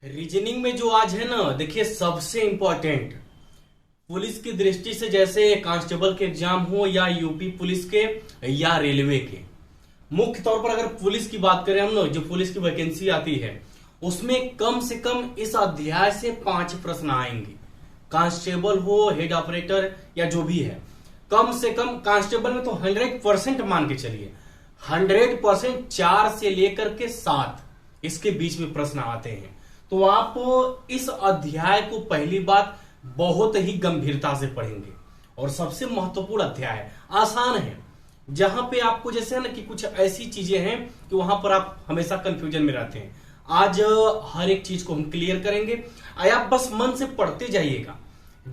Reasoning में जो आज है ना, देखिए सबसे इंपॉर्टेंट पुलिस की दृष्टि से, जैसे कांस्टेबल के एग्जाम हो या यूपी पुलिस के या रेलवे के, मुख्य तौर पर अगर पुलिस की बात करें हम लोग, जो पुलिस की वैकेंसी आती है उसमें कम से कम इस अध्याय से 5 प्रश्न आएंगे। कांस्टेबल हो, हेड ऑपरेटर या जो भी है, कम से कम कांस्टेबल में तो 100% मान के चलिए, 100% 4 से लेकर के 7 इसके बीच में प्रश्न आते हैं। तो आप इस अध्याय को पहली बात बहुत ही गंभीरता से पढ़ेंगे। और सबसे महत्वपूर्ण अध्याय है, आसान है, जहां पे आपको जैसे है ना कि कुछ ऐसी चीजें हैं कि वहां पर आप हमेशा कंफ्यूजन में रहते हैं। आज हर एक चीज को हम क्लियर करेंगे। आप बस मन से पढ़ते जाइएगा।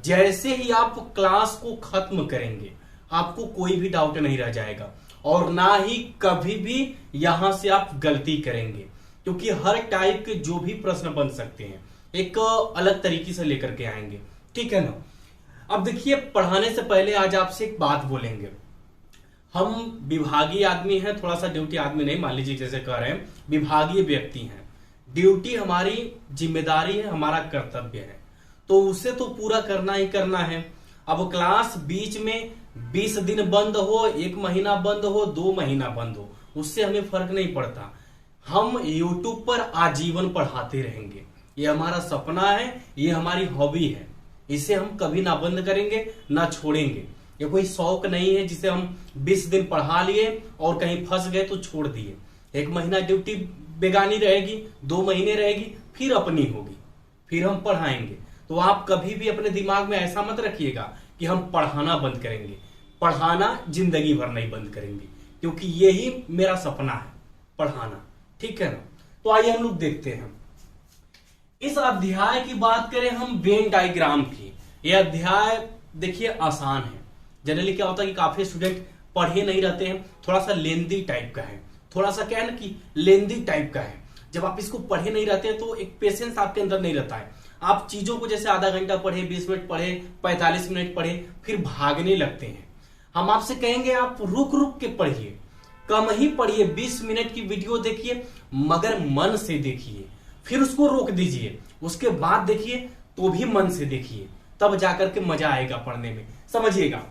जैसे ही आप क्लास को खत्म करेंगे आपको कोई भी डाउट नहीं रह जाएगा, और ना ही कभी भी यहां से आप गलती करेंगे, क्योंकि हर टाइप के जो भी प्रश्न बन सकते हैं एक अलग तरीके से लेकर के आएंगे। ठीक है ना। अब देखिए, पढ़ाने से पहले आज आपसे एक बात बोलेंगे। हम विभागीय आदमी हैं, थोड़ा सा ड्यूटी आदमी नहीं, मान लीजिए जैसे कह रहे हैं विभागीय व्यक्ति हैं। ड्यूटी हमारी जिम्मेदारी है, हमारा कर्तव्य है, तो उसे तो पूरा करना ही करना है। अब क्लास बीच में 20 दिन बंद हो, 1 महीना बंद हो, 2 महीना बंद हो, उससे हमें फर्क नहीं पड़ता। हम YouTube पर आजीवन पढ़ाते रहेंगे। ये हमारा सपना है, ये हमारी हॉबी है, इसे हम कभी ना बंद करेंगे ना छोड़ेंगे। ये कोई शौक नहीं है जिसे हम 20 दिन पढ़ा लिए और कहीं फंस गए तो छोड़ दिए। 1 महीना ड्यूटी बेगानी रहेगी, 2 महीने रहेगी, फिर अपनी होगी, फिर हम पढ़ाएंगे। तो आप कभी भी अपने दिमाग में ऐसा मत रखिएगा कि हम पढ़ाना बंद करेंगे। पढ़ाना जिंदगी भर नहीं बंद करेंगे, क्योंकि यही मेरा सपना है, पढ़ाना। ठीक है ना। तो आइए हम लोग देखते हैं। इस अध्याय की बात करें हम वेन डायग्राम की। यह अध्याय देखिए आसान है। जनरली क्या होता है कि काफी स्टूडेंट पढ़े नहीं रहते हैं, थोड़ा सा लेंदी टाइप का है, थोड़ा सा क्या है ना कि लेंदी टाइप का है। जब आप इसको पढ़े नहीं रहते हैं तो एक पेशेंस आपके अंदर नहीं रहता है। आप चीजों को जैसे आधा घंटा पढ़े, 20 मिनट पढ़े, 45 मिनट पढ़े, फिर भागने लगते हैं। हम आपसे कहेंगे आप रुक रुक के पढ़िए, कम ही पढ़िए, 20 मिनट की वीडियो देखिए, मगर मन से देखिए, फिर उसको रोक दीजिए, उसके बाद देखिए तो भी मन से देखिए, तब जाकर के मजा आएगा पढ़ने में। समझिएगा,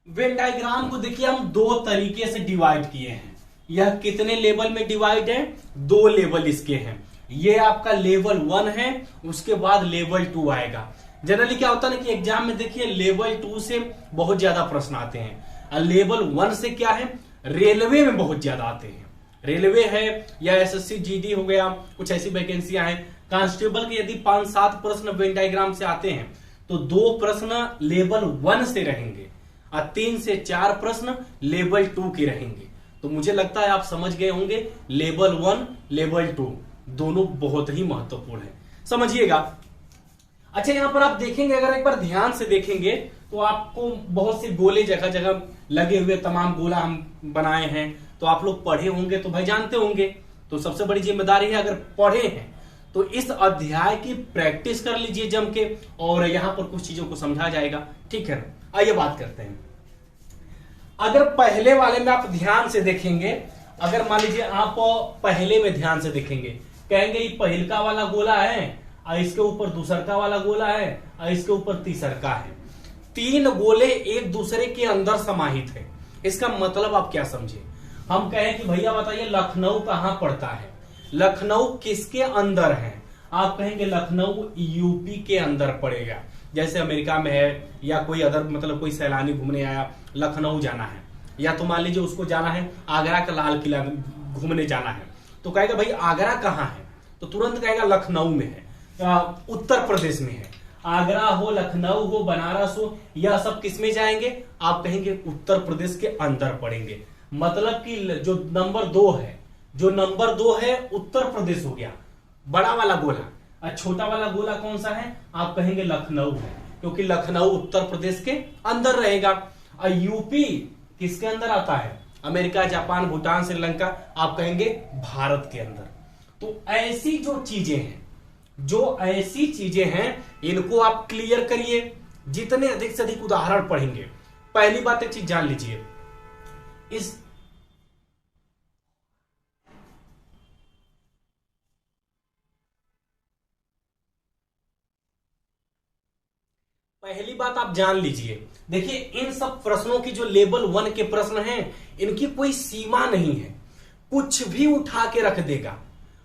वेन डायग्राम को देखिए हम 2 तरीके से डिवाइड किए हैं। यह कितने लेवल में डिवाइड है? 2 लेवल इसके हैं। ये आपका लेवल 1 है, उसके बाद लेवल 2 आएगा। जनरली क्या होता है ना कि एग्जाम में देखिए लेवल 2 से बहुत ज्यादा प्रश्न आते हैं, और लेवल 1 से क्या है, रेलवे में बहुत ज्यादा आते हैं। रेलवे है या एसएससी जीडी हो गया, कुछ ऐसी वैकेंसियां हैं। कांस्टेबल के यदि 5-7 प्रश्न वेन डायग्राम से आते हैं तो 2 प्रश्न लेवल 1 से रहेंगे और 3 से 4 प्रश्न लेवल 2 के रहेंगे। तो मुझे लगता है आप समझ गए होंगे, लेवल 1 लेवल 2 दोनों बहुत ही महत्वपूर्ण है, समझिएगा। अच्छा, यहां पर आप देखेंगे, अगर एक बार ध्यान से देखेंगे तो आपको बहुत से गोले जगह जगह लगे हुए, तमाम गोला हम बनाए हैं। तो आप लोग पढ़े होंगे तो भाई जानते होंगे। तो सबसे बड़ी जिम्मेदारी है, अगर पढ़े हैं तो इस अध्याय की प्रैक्टिस कर लीजिए जम के, और यहां पर कुछ चीजों को समझा जाएगा। ठीक है ना। आइए बात करते हैं। अगर पहले वाले में आप ध्यान से देखेंगे, अगर मान लीजिए आप पहले में ध्यान से देखेंगे, कहेंगे ये पहिलका वाला गोला है और इसके ऊपर दूसरका वाला गोला है और इसके ऊपर तीसरका है। 3 गोले एक दूसरे के अंदर समाहित है। इसका मतलब आप क्या समझे? हम कहें कि भैया बताइए लखनऊ कहां पड़ता है, लखनऊ किसके अंदर है? आप कहेंगे लखनऊ यूपी के अंदर पड़ेगा। जैसे अमेरिका में है या कोई अदर, मतलब कोई सैलानी घूमने आया, लखनऊ जाना है, या तो मान लीजिए उसको जाना है आगरा का लाल किला घूमने जाना है, तो कहेगा भाई आगरा कहां है, तो तुरंत कहेगा लखनऊ में है, उत्तर प्रदेश में है। आगरा हो, लखनऊ हो, बनारस हो, यह सब किस में जाएंगे? आप कहेंगे उत्तर प्रदेश के अंदर पड़ेंगे। मतलब कि जो नंबर 2 है, जो नंबर 2 है उत्तर प्रदेश हो गया, बड़ा वाला गोला। और छोटा वाला गोला कौन सा है? आप कहेंगे लखनऊ है, क्योंकि लखनऊ उत्तर प्रदेश के अंदर रहेगा। और यूपी किसके अंदर आता है? अमेरिका, जापान, भूटान, श्रीलंका, आप कहेंगे भारत के अंदर। तो ऐसी जो चीजें हैं इनको आप क्लियर करिए। जितने अधिक से अधिक उदाहरण पढ़ेंगे, पहली बात एक चीज जान लीजिए, इस पहली बात आप जान लीजिए, देखिए इन सब प्रश्नों की जो लेवल 1 के प्रश्न हैं, इनकी कोई सीमा नहीं है, कुछ भी उठा के रख देगा।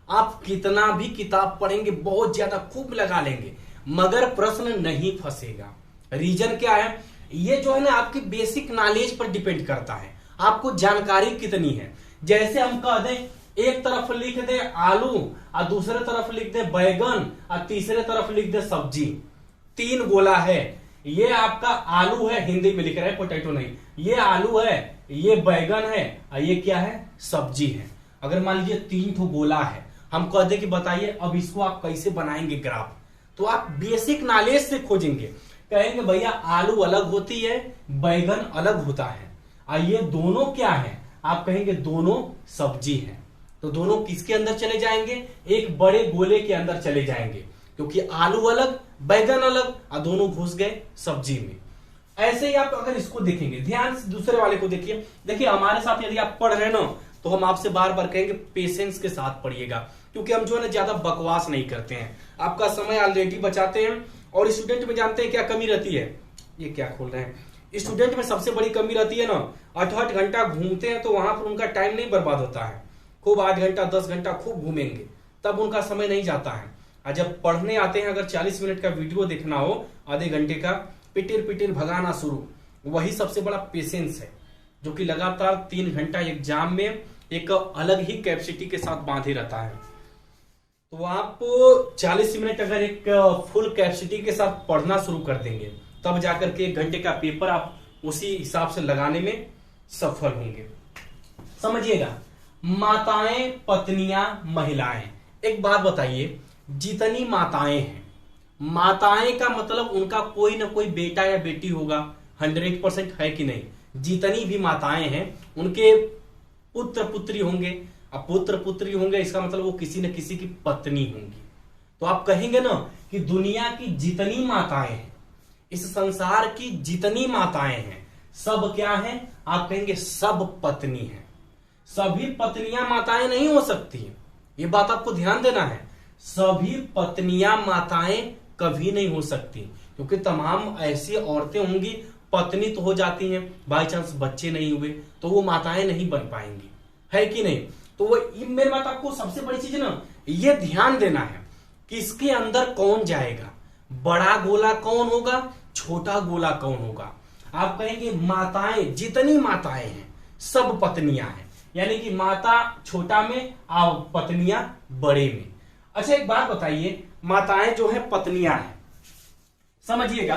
आप कितना भी किताब पढ़ेंगे, बहुत ज्यादा खूब लगा लेंगे, मगर प्रश्न नहीं फंसेगा। रीजन क्या है, ये जो है ना आपकी बेसिक नॉलेज पर डिपेंड करता है, आपको जानकारी कितनी है। जैसे हम कह दें, एक तरफ लिख दे आलू और दूसरे तरफ लिख दे बैगन और तीसरे तरफ लिख दे सब्जी, 3 गोला है, ये आपका आलू है, हिंदी में लिख रहे हैं पोटैटो नहीं, ये आलू है, ये बैगन है और ये क्या है, सब्जी है। अगर मान लीजिए 3 ठो गोला है, हम कह दे कि बताइए अब इसको आप कैसे बनाएंगे ग्राफ, तो आप बेसिक नॉलेज से खोजेंगे, कहेंगे भैया आलू अलग होती है, बैगन अलग होता है, और ये दोनों क्या है, आप कहेंगे दोनों सब्जी है। तो दोनों किसके अंदर चले जाएंगे, एक बड़े गोले के अंदर चले जाएंगे, क्योंकि आलू अलग बैगन अलग और दोनों घुस गए सब्जी में। ऐसे ही आप अगर इसको देखेंगे, ध्यान से दूसरे वाले को देखिए। देखिए हमारे साथ यदि आप पढ़ रहे हैं ना, तो हम आपसे बार बार कहेंगे पेशेंस के साथ पढ़िएगा, क्योंकि हम जो है ना ज्यादा बकवास नहीं करते हैं, आपका समय ऑलरेडी बचाते हैं। और स्टूडेंट में जानते हैं क्या कमी रहती है, ये क्या खोल रहे हैं, स्टूडेंट में सबसे बड़ी कमी रहती है ना, 8-8 घंटा घूमते हैं तो वहां पर उनका टाइम नहीं बर्बाद होता है, खूब 8 घंटा 10 घंटा खूब घूमेंगे तब उनका समय नहीं जाता है। और जब पढ़ने आते हैं, अगर 40 मिनट का वीडियो देखना हो, आधे घंटे का, पिटिर पिटिर भगाना शुरू, वही सबसे बड़ा पेशेंस है, जो कि लगातार 3 घंटा एग्जाम में एक अलग ही कैपेसिटी के साथ बांधे रहता है। तो आप 40 मिनट अगर एक फुल कैपेसिटी के साथ पढ़ना शुरू कर देंगे, तब जाकर के 1 घंटे का पेपर आप उसी हिसाब से लगाने में सफल होंगे। समझिएगा, माताएं, पत्नियां, महिलाएं, एक बात बताइए, जितनी माताएं हैं, माताएं का मतलब उनका कोई ना कोई बेटा या बेटी होगा, 100% है कि नहीं। जितनी भी माताएं हैं उनके पुत्र पुत्री होंगे, अब पुत्र पुत्री होंगे इसका मतलब वो किसी न किसी की पत्नी होंगी। तो आप कहेंगे ना कि दुनिया की जितनी माताएं हैं, इस संसार की जितनी माताएं हैं, सब क्या हैं, आप कहेंगे सब पत्नी हैं। सभी पत्नियां माताएं नहीं हो सकती, ये बात आपको ध्यान देना है। सभी पत्नियां माताएं कभी नहीं हो सकती, क्योंकि तमाम ऐसी औरतें होंगी, पत्नी तो हो जाती हैं, बाई चांस बच्चे नहीं हुए तो वो माताएं नहीं बन पाएंगी, है कि नहीं। तो वो मेरे बात आपको सबसे बड़ी चीज ना ये ध्यान देना है कि इसके अंदर कौन जाएगा, बड़ा गोला कौन होगा, छोटा गोला कौन होगा। आप कहेंगे माताएं, जितनी माताएं हैं सब पत्नियां हैं, यानी कि माता छोटा में और पत्नियां बड़े में। अच्छा एक बात बताइए, माताएं जो है पत्नियां हैं, समझिएगा,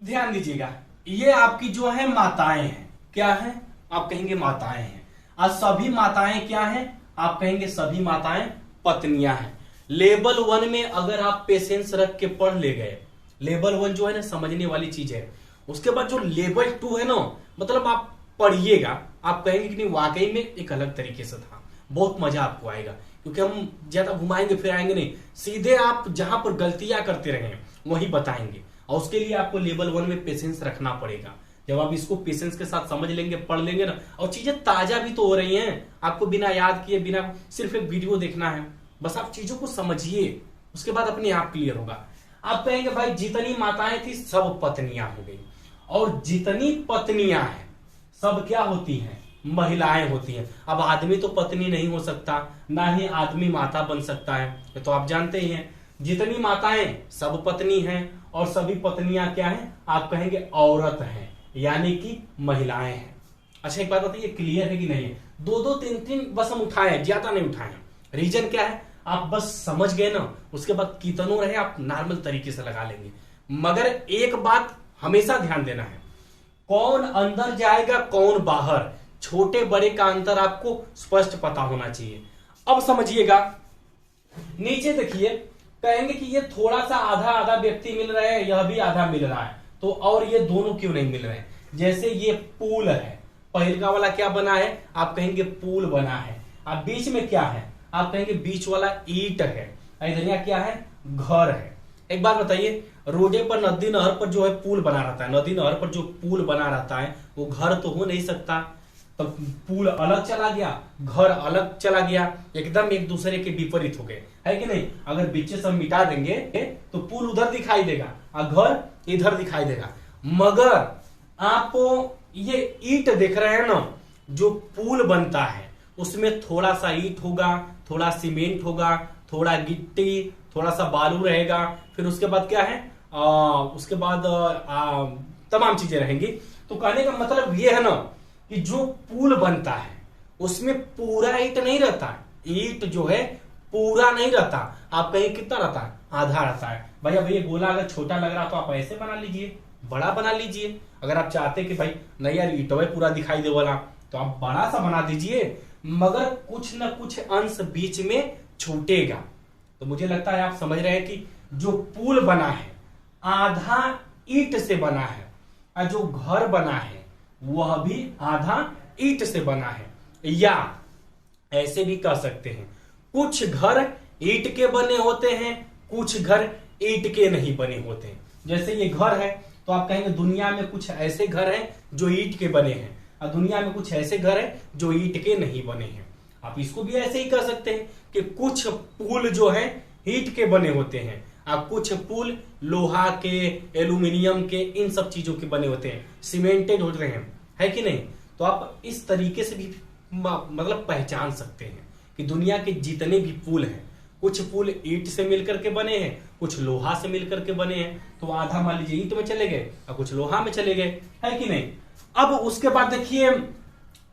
ध्यान दीजिएगा, ये आपकी जो है माताएं हैं, क्या है, आप कहेंगे माताएं हैं। और सभी माताएं क्या हैं, आप कहेंगे सभी माताएं पत्नियां हैं। लेवल 1 में अगर आप पेशेंस रख के पढ़ ले गए, लेवल 1 जो है ना समझने वाली चीज है, उसके बाद जो लेवल 2 है ना, मतलब आप पढ़िएगा, आप कहेंगे कि नहीं वाकई में एक अलग तरीके से था, बहुत मजा आपको आएगा, क्योंकि हम ज्यादा घुमाएंगे फिर आएंगे नहीं, सीधे आप जहां पर गलतियां करते रहे वही बताएंगे। और उसके लिए आपको लेवल 1 में पेशेंस रखना पड़ेगा। जब आप इसको पेशेंस के साथ समझ लेंगे, पढ़ लेंगे ना, और चीजें ताजा भी तो हो रही हैं, आपको बिना याद किए, बिना सिर्फ एक वीडियो देखना है, बस आप चीजों को समझिए, उसके बाद अपने आप क्लियर होगा। आप कहेंगे भाई जितनी माताएं थी सब पत्नियां हो गई, और जितनी पत्नियां हैं सब क्या होती हैं, महिलाएं होती हैं। अब आदमी तो पत्नी नहीं हो सकता, ना ही आदमी माता बन सकता है, ये तो आप जानते ही हैं। जितनी माताएं सब पत्नी हैं, और सभी पत्नियां क्या हैं, आप कहेंगे औरत हैं, यानी कि महिलाएं हैं। अच्छा एक बात बताइए, क्लियर है कि नहीं है। 2-2 3-3 बस हम उठाए, ज्यादा नहीं उठाए। रीजन क्या है, आप बस समझ गए ना, उसके बाद कितनों रहे आप नॉर्मल तरीके से लगा लेंगे। मगर एक बात हमेशा ध्यान देना है, कौन अंदर जाएगा कौन बाहर, छोटे बड़े का अंतर आपको स्पष्ट पता होना चाहिए। अब समझिएगा, नीचे देखिए, कहेंगे कि ये थोड़ा सा आधा आधा व्यक्ति मिल रहा है, यह भी आधा मिल रहा है, तो और ये दोनों क्यों नहीं मिल रहे हैं। जैसे ये पुल है, पहलका वाला क्या बना है, आप कहेंगे पुल बना है। अब बीच में क्या है, आप कहेंगे बीच वाला ईंट है, इधर क्या है, घर है। एक बात बताइए, रोडे पर नदी नहर पर जो है पुल बना रहता है, नदी नहर पर जो पुल बना रहता है वो घर तो हो नहीं सकता। तब पुल अलग चला गया, घर अलग चला गया, एकदम एक दूसरे के विपरीत हो गए, है कि नहीं। अगर बीच से सब मिटा देंगे तो पुल उधर दिखाई देगा और घर इधर दिखाई देगा। मगर आप ये ईंट देख रहे हैं ना, जो पुल बनता है उसमें थोड़ा सा ईंट होगा, थोड़ा सीमेंट होगा, थोड़ा गिट्टी, थोड़ा सा बालू रहेगा, फिर उसके बाद क्या है उसके बाद तमाम चीजें रहेंगी। तो कहने का मतलब ये है ना कि जो पुल बनता है उसमें पूरा ईंट नहीं रहता, ईंट जो है पूरा नहीं रहता। आप कहीं कितना रहता है, आधा रहता है। भैया भैया गोला अगर छोटा लग रहा तो आप ऐसे बना लीजिए, बड़ा बना लीजिए। अगर आप चाहते कि भाई नहीं यार ईंटवे पूरा दिखाई दे वाला, तो आप बड़ा सा बना दीजिए, मगर कुछ ना कुछ अंश बीच में छूटेगा। तो मुझे लगता है आप समझ रहे हैं कि जो पुल बना है आधा ईंट से बना है और जो घर बना है वह भी आधा ईंट से बना है। या ऐसे भी कह सकते हैं कुछ घर ईंट के बने होते हैं, कुछ घर ईंट के नहीं बने होते हैं। जैसे ये घर है तो आप कहेंगे दुनिया में कुछ ऐसे घर हैं जो ईंट के बने हैं और दुनिया में कुछ ऐसे घर हैं जो ईंट के नहीं बने हैं। आप इसको भी ऐसे ही कर सकते हैं कि कुछ पुल जो है ईंट के बने होते हैं और कुछ पुल लोहा के, एल्यूमिनियम के, इन सब चीजों के बने होते हैं, सीमेंटेड होते हैं, है कि नहीं। तो आप इस तरीके से भी मतलब पहचान सकते हैं कि दुनिया के जितने भी पुल हैं, कुछ पुल ईंट से मिलकर के बने हैं, कुछ लोहा से मिलकर के बने हैं। तो आधा मान लीजिए ईंट में चले गए और कुछ लोहा में चले गए, है कि नहीं। अब उसके बाद देखिए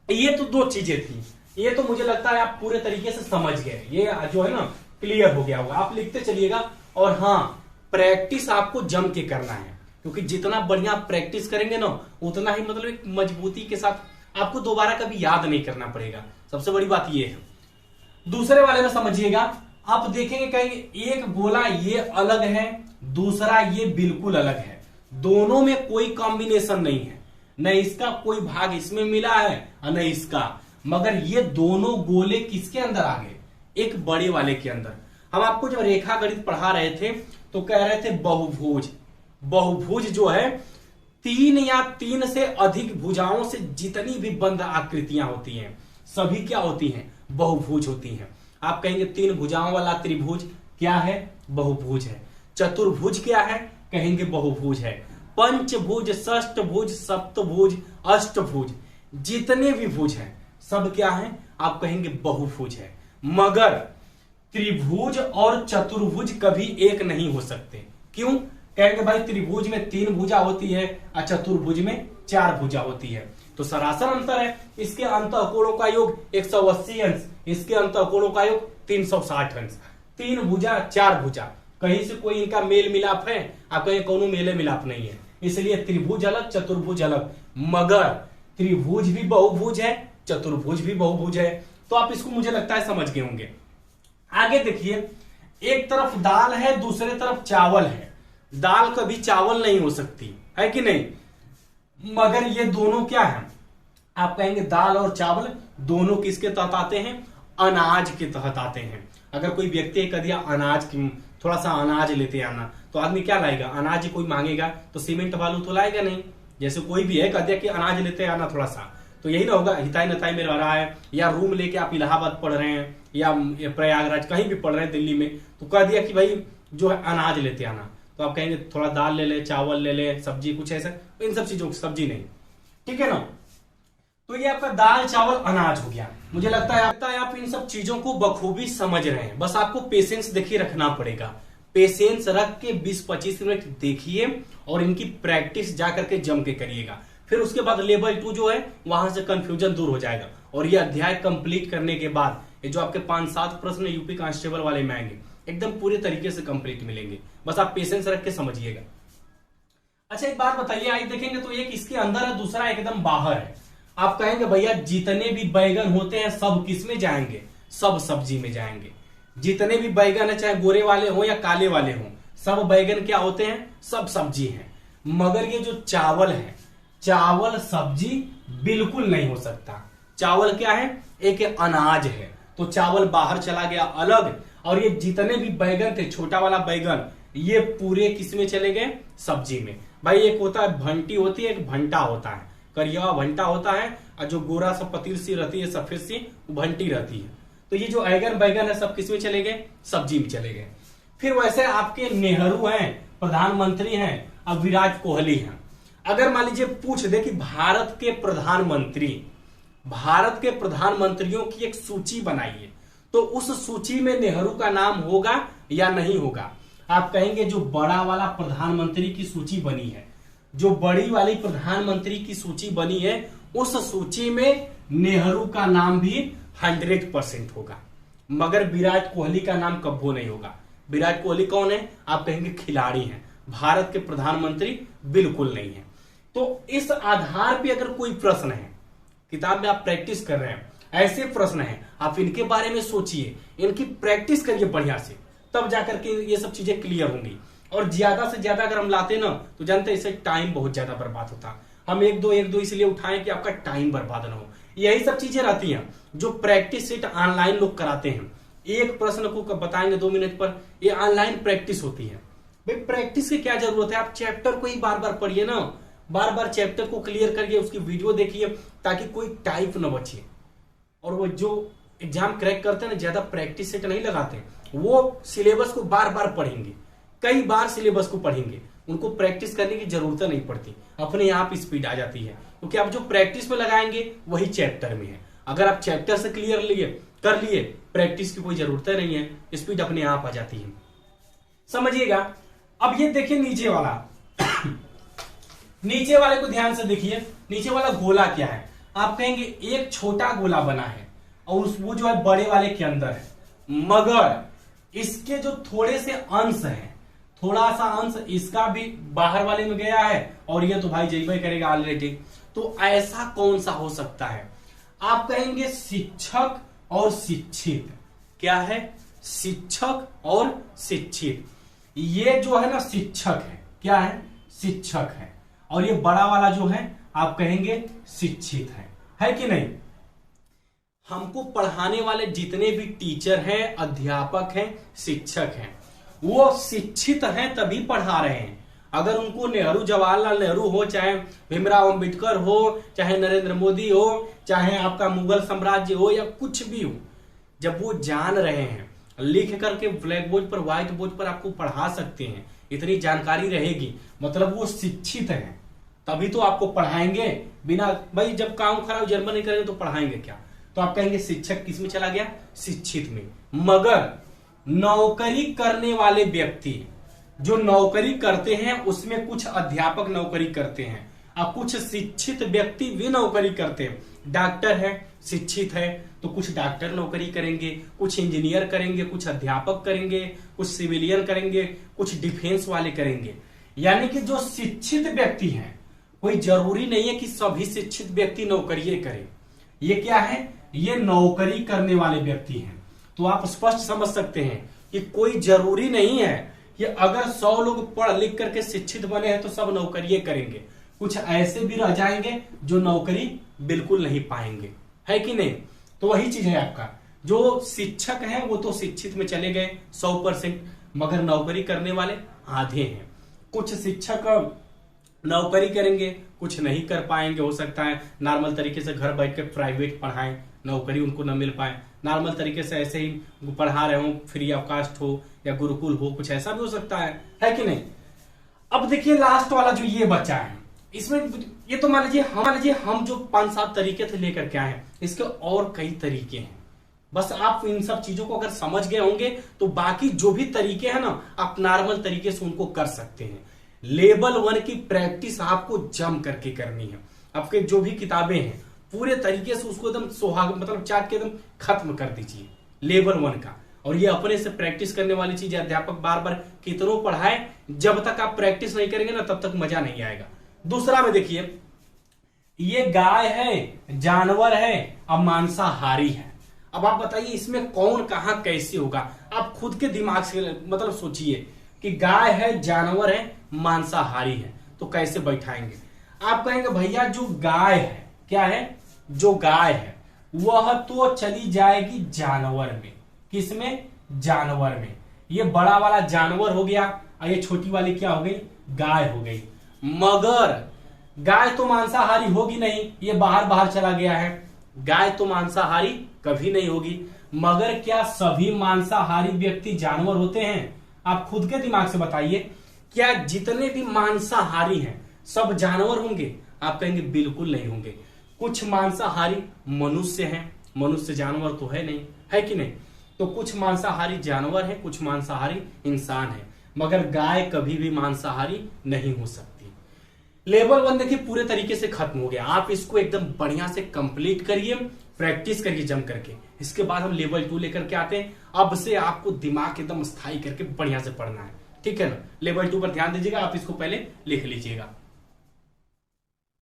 ये तो दो चीजें थी, ये तो मुझे लगता है आप पूरे तरीके से समझ गए, ये जो है ना क्लियर हो गया होगा। आप लिखते चलिएगा। और हाँ, प्रैक्टिस आपको जम के करना है, क्योंकि जितना बढ़िया प्रैक्टिस करेंगे ना उतना ही मतलब एक मजबूती के साथ आपको दोबारा कभी याद नहीं करना पड़ेगा। सबसे बड़ी बात ये है। दूसरे वाले में समझिएगा, आप देखेंगे कहेंगे एक गोला ये अलग है, दूसरा ये बिल्कुल अलग है, दोनों में कोई कॉम्बिनेशन नहीं है, न इसका कोई भाग इसमें मिला है और न इसका, मगर ये दोनों गोले किसके अंदर आ गए, एक बड़े वाले के अंदर। हम आपको जब रेखा गणित पढ़ा रहे थे तो कह रहे थे बहुभुज, बहुभुज जो है तीन या तीन से अधिक भुजाओं से जितनी भी बंद आकृतियां होती हैं सभी क्या होती हैं, बहुभुज होती हैं। आप कहेंगे तीन भुजाओं वाला त्रिभुज क्या है, बहुभुज है। चतुर्भुज क्या है, कहेंगे बहुभुज है। पंचभुज, षष्टभुज, सप्तभुज, अष्टभुज, जितने भी भुज हैं सब क्या है, आप कहेंगे बहुभुज है। मगर त्रिभुज और चतुर्भुज कभी एक नहीं हो सकते। क्यों, कहेंगे भाई त्रिभुज में तीन भुजा होती है और चतुर्भुज में चार भुजा होती है, तो सरासर अंतर है। इसके अंतःकोणों का योग 180 अंश, इसके अंतःकोणों का योग 360 अंश। तीन भुजा चार भुजा, कहीं से कोई इनका मेल मिलाप है, आप कहें कोनो मेले मिलाप नहीं है, इसलिए त्रिभुज अलग चतुर्भुज अलग। मगर त्रिभुज भी बहुभुज है, चतुर्भुज भी बहुभुज है। तो आप इसको मुझे लगता है समझ गए होंगे। आगे देखिए, एक तरफ दाल है दूसरे तरफ चावल है, दाल कभी चावल नहीं हो सकती, है कि नहीं। मगर ये दोनों क्या है, आप कहेंगे दाल और चावल दोनों किसके तहत आते हैं, अनाज के तहत आते हैं। अगर कोई व्यक्ति कह दिया अनाज की, थोड़ा सा अनाज लेते आना, तो आदमी क्या लाएगा, अनाज कोई मांगेगा तो सीमेंट बालू तो लाएगा नहीं। जैसे कोई भी है कह दिया कि अनाज लेते आना थोड़ा सा, तो यही ना होगा, हिताई नताई में रह रहा है या रूम लेके आप इलाहाबाद पढ़ रहे हैं या प्रयागराज कहीं भी पढ़ रहे हैं दिल्ली में, तो कह दिया कि भाई जो है अनाज लेते आना, तो आप कहेंगे थोड़ा दाल ले ले, चावल ले ले, सब्जी कुछ ऐसा, इन सब चीजों की सब्जी नहीं, ठीक है ना। तो ये आपका दाल चावल अनाज हो गया। मुझे लगता है आप इन सब चीजों को बखूबी समझ रहे हैं, बस आपको पेशेंस देखिए रखना पड़ेगा। पेशेंस रख के 20-25 मिनट देखिए और इनकी प्रैक्टिस जाकर के जम के करिएगा। फिर उसके बाद लेवल 2 जो है वहां से कंफ्यूजन दूर हो जाएगा। और ये अध्याय कंप्लीट करने के बाद ये जो आपके 5-7 प्रश्न यूपी कांस्टेबल वाले में आएंगे एकदम पूरे तरीके से कंप्लीट मिलेंगे, बस आप पेशेंस रख के समझिएगा। अच्छा एक बात बताइए, आज देखेंगे तो एक इसके अंदर है दूसरा एकदम बाहर है। आप कहेंगे भैया जितने भी बैगन होते हैं सब किस में जाएंगे, सब सब्जी में जाएंगे। जितने भी बैगन है चाहे गोरे वाले हो या काले वाले हो, सब बैगन क्या होते हैं, सब सब्जी हैं। मगर ये जो चावल है, चावल सब्जी बिल्कुल नहीं हो सकता। चावल क्या है, एक अनाज है, तो चावल बाहर चला गया अलग। और ये जितने भी बैगन थे, छोटा वाला बैगन, ये पूरे किस में चले गए, सब्जी में। भाई एक होता है भंटी होती है, एक भंटा होता है, करिया भंटा होता है और जो गोरा सा पतील सी रहती है, सफेद सी, वो भंटी रहती है। तो ये जो ऐगन बैगन है सब किस में चले गए? सब्जी में चले गए। फिर वैसे आपके नेहरू हैं, प्रधानमंत्री हैं, अब विराट कोहली हैं। अगर मान लीजिए पूछ दे कि भारत के प्रधानमंत्रियों की एक सूची बनाइए, तो उस सूची में नेहरू का नाम होगा या नहीं होगा? आप कहेंगे जो बड़ा वाला प्रधानमंत्री की सूची बनी है, जो बड़ी वाली प्रधानमंत्री की सूची बनी है, उस सूची में नेहरू का नाम भी 100% होगा, मगर विराट कोहली का नाम कब्बो नहीं होगा। विराट कोहली कौन है? आप कहेंगे खिलाड़ी हैं, भारत के प्रधानमंत्री बिल्कुल नहीं है। तो इस आधार पे अगर कोई प्रश्न है, किताब में आप प्रैक्टिस कर रहे हैं, ऐसे प्रश्न हैं, आप इनके बारे में सोचिए, इनकी प्रैक्टिस करिए बढ़िया से, तब जाकर के ये सब चीजें क्लियर होंगी। और ज्यादा से ज्यादा अगर हम लाते ना, तो जानते हैं इससे टाइम बहुत ज्यादा बर्बाद होता। हम एक दो इसलिए उठाएं कि आपका टाइम बर्बाद ना हो। यही सब चीजें रहती हैं जो प्रैक्टिस सेट ऑनलाइन लोग कराते हैं। एक प्रश्न को बताएंगे 2 मिनट पर, ये ऑनलाइन प्रैक्टिस होती है। भाई प्रैक्टिस की क्या जरूरत है? आप चैप्टर को ही बार बार पढ़िए ना, बार बार चैप्टर को क्लियर करिए, उसकी वीडियो देखिए, ताकि कोई टाइप न बचे। और वो जो एग्जाम क्रैक करते हैं ना, ज्यादा प्रैक्टिस सेट नहीं लगाते, वो सिलेबस को बार बार पढ़ेंगे, कई बार सिलेबस को पढ़ेंगे, उनको प्रैक्टिस करने की जरूरत नहीं पड़ती, अपने आप स्पीड आ जाती है। क्योंकि आप जो प्रैक्टिस में लगाएंगे वही चैप्टर में है। अगर आप चैप्टर से क्लियर कर लिए, प्रैक्टिस की कोई जरूरत नहीं है, स्पीड अपने आप आ जाती है। समझिएगा। अब ये देखिए नीचे वाला नीचे वाले को ध्यान से देखिए, नीचे वाला गोला क्या है? आप कहेंगे एक छोटा गोला बना है और वो जो है बड़े वाले के अंदर है, मगर इसके जो थोड़े से अंश हैं, थोड़ा सा अंश इसका भी बाहर वाले में गया है, और ये तो भाई जैबे करेगा ऑलरेडी। तो ऐसा कौन सा हो सकता है? आप कहेंगे शिक्षक और शिक्षित। क्या है? शिक्षक और शिक्षित। ये जो है ना शिक्षक है, क्या है? शिक्षक है। और ये बड़ा वाला जो है आप कहेंगे शिक्षित है कि नहीं? हमको पढ़ाने वाले जितने भी टीचर हैं, अध्यापक हैं, शिक्षक हैं, वो शिक्षित हैं तभी पढ़ा रहे हैं। अगर उनको नेहरू, जवाहरलाल नेहरू हो, चाहे भीमराव अंबेडकर हो, चाहे नरेंद्र मोदी हो, चाहे आपका मुगल साम्राज्य हो, या कुछ भी हो, जब वो जान रहे हैं, लिख करके ब्लैक बोर्ड पर, व्हाइट बोर्ड पर आपको पढ़ा सकते हैं, इतनी जानकारी रहेगी, मतलब वो शिक्षित हैं, तभी तो आपको पढ़ाएंगे। बिना भाई जब काम खराब जर्मन नहीं करेंगे तो पढ़ाएंगे क्या? तो आप कहेंगे शिक्षक किस में चला गया? शिक्षित में। मगर नौकरी करने वाले व्यक्ति जो नौकरी करते हैं, उसमें कुछ अध्यापक नौकरी करते हैं और कुछ शिक्षित व्यक्ति भी नौकरी करते हैं। डॉक्टर है, शिक्षित है, तो कुछ डॉक्टर नौकरी करेंगे, कुछ इंजीनियर करेंगे, कुछ अध्यापक करेंगे, कुछ सिविलियन करेंगे, कुछ डिफेंस वाले करेंगे। यानी कि जो शिक्षित व्यक्ति हैं, कोई जरूरी नहीं है कि सभी शिक्षित व्यक्ति नौकरी करें। ये क्या है? ये नौकरी करने वाले व्यक्ति हैं। तो आप स्पष्ट समझ सकते हैं कि कोई जरूरी नहीं है कि अगर 100 लोग पढ़ लिख करके शिक्षित बने हैं तो सब नौकरी करेंगे। कुछ ऐसे भी रह जाएंगे जो नौकरी बिल्कुल नहीं पाएंगे, है कि नहीं? तो वही चीज है आपका, जो शिक्षक हैं वो तो शिक्षित में चले गए 100%, मगर नौकरी करने वाले आधे हैं। कुछ शिक्षक नौकरी करेंगे, कुछ नहीं कर पाएंगे, हो सकता है नॉर्मल तरीके से घर बैठ के प्राइवेट पढ़ाएं, नौकरी उनको न मिल पाए, नॉर्मल तरीके से ऐसे ही पढ़ा रहे हो, फ्री ऑफ कास्ट हो या गुरुकुल हो, कुछ ऐसा भी हो सकता है कि नहीं? अब देखिए लास्ट वाला जो ये बचा है, इसमें ये तो मान लीजिए हम जो 5-7 तरीके थे लेकर के आए हैं, इसके और कई तरीके हैं। बस आप इन सब चीजों को अगर समझ गए होंगे तो बाकी जो भी तरीके हैं ना, आप नॉर्मल तरीके से उनको कर सकते हैं। लेवल 1 की प्रैक्टिस आपको जम करके करनी है। आपके जो भी किताबें हैं पूरे तरीके से उसको एकदम सुहाग मतलब चाट के एकदम खत्म कर दीजिए लेवल 1 का। और ये अपने से प्रैक्टिस करने वाली चीज है। अध्यापक बार बार कितनों पढ़ाए, जब तक आप प्रैक्टिस नहीं करेंगे ना तब तक मजा नहीं आएगा। दूसरा में देखिए, ये गाय है, जानवर है और मांसाहारी है। अब आप बताइए इसमें कौन कहां कैसे होगा? आप खुद के दिमाग से मतलब सोचिए कि गाय है, जानवर है, मांसाहारी है, तो कैसे बैठाएंगे? आप कहेंगे भैया जो गाय है, क्या है? जो गाय है वह तो चली जाएगी जानवर में। किसमें? जानवर में। ये बड़ा वाला जानवर हो गया और ये छोटी वाली क्या हो गई? गाय हो गई। मगर गाय तो मांसाहारी होगी नहीं, ये बाहर बाहर चला गया है। गाय तो मांसाहारी कभी नहीं होगी। मगर क्या सभी मांसाहारी व्यक्ति जानवर होते हैं? आप खुद के दिमाग से बताइए, क्या जितने भी मांसाहारी हैं सब जानवर होंगे? आप कहेंगे बिल्कुल नहीं होंगे। कुछ मांसाहारी मनुष्य हैं, मनुष्य जानवर तो है नहीं, है कि नहीं? तो कुछ मांसाहारी जानवर हैं, कुछ मांसाहारी इंसान हैं, मगर गाय कभी भी मांसाहारी नहीं हो सकती। लेवल 1 देखिए पूरे तरीके से खत्म हो गया। आप इसको एकदम बढ़िया से कंप्लीट करिए, प्रैक्टिस करिए जम करके। इसके बाद हम लेवल 2 लेकर के आते हैं। अब से आपको दिमाग एकदम स्थायी करके बढ़िया से पढ़ना है, ठीक है ना? लेवल 2 पर ध्यान दीजिएगा, आप इसको पहले लिख लीजिएगा।